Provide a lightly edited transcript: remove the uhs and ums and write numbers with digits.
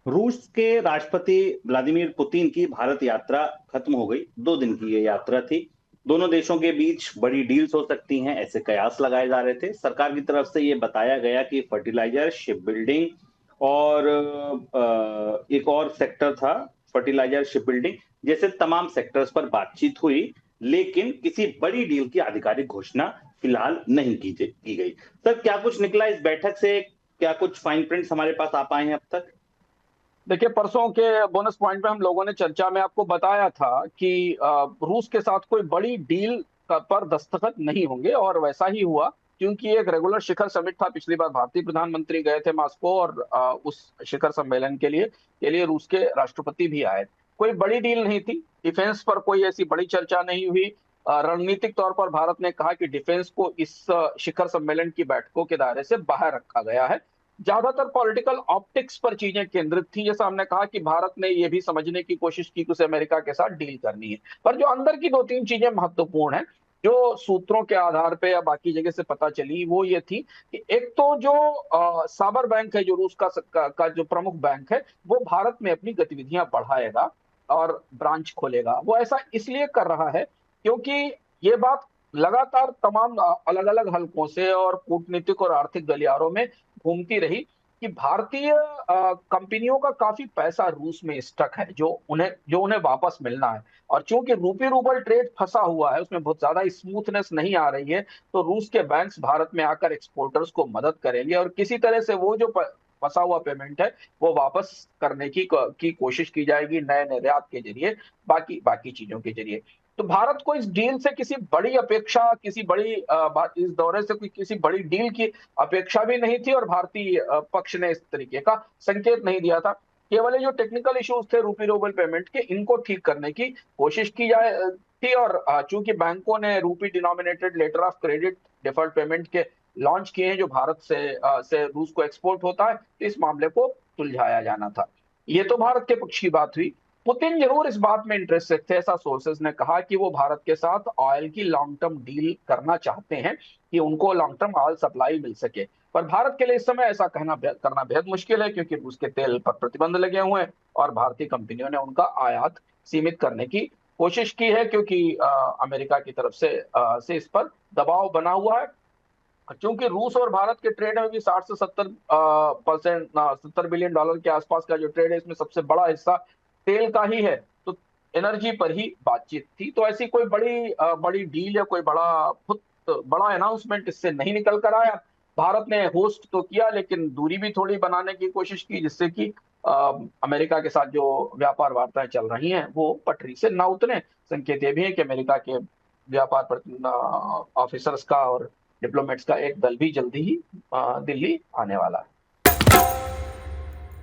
रूस के राष्ट्रपति व्लादिमीर पुतिन की भारत यात्रा खत्म हो गई। 2 दिन की ये यात्रा थी। दोनों देशों के बीच बड़ी डील्स हो सकती हैं, ऐसे कयास लगाए जा रहे थे। सरकार की तरफ से ये बताया गया कि फर्टिलाइजर, शिप बिल्डिंग और एक और सेक्टर था, फर्टिलाइजर, शिप बिल्डिंग जैसे तमाम सेक्टर्स पर बातचीत हुई, लेकिन किसी बड़ी डील की आधिकारिक घोषणा फिलहाल नहीं की गई। सर, क्या कुछ निकला इस बैठक से? क्या कुछ फाइन प्रिंट्स हमारे पास आ पाए हैं अब तक? देखिए, परसों के बोनस पॉइंट में हम लोगों ने चर्चा में आपको बताया था कि रूस के साथ कोई बड़ी डील पर दस्तखत नहीं होंगे, और वैसा ही हुआ। क्योंकि एक रेगुलर शिखर समिट था, पिछली बार भारतीय प्रधानमंत्री गए थे मॉस्को, और उस शिखर सम्मेलन के लिए रूस के राष्ट्रपति भी आए। कोई बड़ी डील नहीं थी, डिफेंस पर कोई ऐसी बड़ी चर्चा नहीं हुई। रणनीतिक तौर पर भारत ने कहा कि डिफेंस को इस शिखर सम्मेलन की बैठकों के दायरे से बाहर रखा गया है। ज्यादातर पॉलिटिकल ऑप्टिक्स पर चीजें केंद्रित थी। जैसा हमने कहा कि भारत ने यह भी समझने की कोशिश की कि उसे अमेरिका के साथ डील करनी है, पर जो अंदर की दो तीन चीजें महत्वपूर्ण है, जो सूत्रों के आधार पे या बाकी जगह से पता चली, वो ये थी कि एक तो जो साबर बैंक है, जो रूस का जो प्रमुख बैंक है, वो भारत में अपनी गतिविधियां बढ़ाएगा और ब्रांच खोलेगा। वो ऐसा इसलिए कर रहा है क्योंकि ये बात लगातार तमाम अलग अलग हलकों से और कूटनीतिक और आर्थिक गलियारों में घूमती रही कि भारतीय कंपनियों का काफी पैसा रूस में स्टक है, जो उन्हें वापस मिलना है। और चूंकि रूपी रूबल ट्रेड फंसा हुआ है, उसमें बहुत ज्यादा स्मूथनेस नहीं आ रही है, तो रूस के बैंक्स भारत में आकर एक्सपोर्टर्स को मदद करेंगे और किसी तरह से वो जो फंसा हुआ पेमेंट है वो वापस करने की कोशिश की जाएगी, नए निर्यात के जरिए, बाकी बाकी चीजों के जरिए। तो भारत को इस डील से किसी बड़ी अपेक्षा, किसी बड़ी बात, इस दौरे से कोई किसी बड़ी डील की अपेक्षा भी नहीं थी, और भारतीय पक्ष ने इस तरीके का संकेत नहीं दिया था। केवल ये जो टेक्निकल इश्यूज थे रूपी रूबल पेमेंट के, इनको ठीक करने की कोशिश की जाए थी। और चूंकि बैंकों ने rupee denominated letter of credit default payment के लॉन्च किए हैं, जो भारत से रूस को एक्सपोर्ट होता है, तो इस मामले को सुलझाया जाना था। ये तो भारत के पक्ष की बात हुई। पुतिन जरूर इस बात में इंटरेस्टेड थे, ऐसा सोर्सेज ने कहा कि वो भारत के साथ ऑयल की लॉन्ग टर्म डील करना चाहते हैं कि उनको लॉन्ग टर्म ऑयल सप्लाई मिल सके। पर भारत के लिए इस समय ऐसा करना बेहद मुश्किल है, क्योंकि रूस के तेल पर प्रतिबंध लगे हुए हैं और भारतीय कंपनियों ने उनका आयात सीमित करने की कोशिश की है, क्योंकि अमेरिका की तरफ से इस पर दबाव बना हुआ है। क्योंकि रूस और भारत के ट्रेड में भी 60 से 70% $70 बिलियन के आसपास का जो ट्रेड है, इसमें सबसे बड़ा हिस्सा तेल का ही है। तो एनर्जी पर ही बातचीत थी, तो ऐसी कोई बड़ी डील या कोई बड़ा अनाउंसमेंट इससे नहीं निकल कर आया। भारत ने होस्ट तो किया, लेकिन दूरी भी थोड़ी बनाने की कोशिश की, जिससे कि अमेरिका के साथ जो व्यापार वार्ताएं चल रही हैं वो पटरी से ना उतरे। संकेत ये भी है कि अमेरिका के ऑफिसर्स का और डिप्लोमेट्स का एक दल भी जल्दी ही दिल्ली आने वाला है।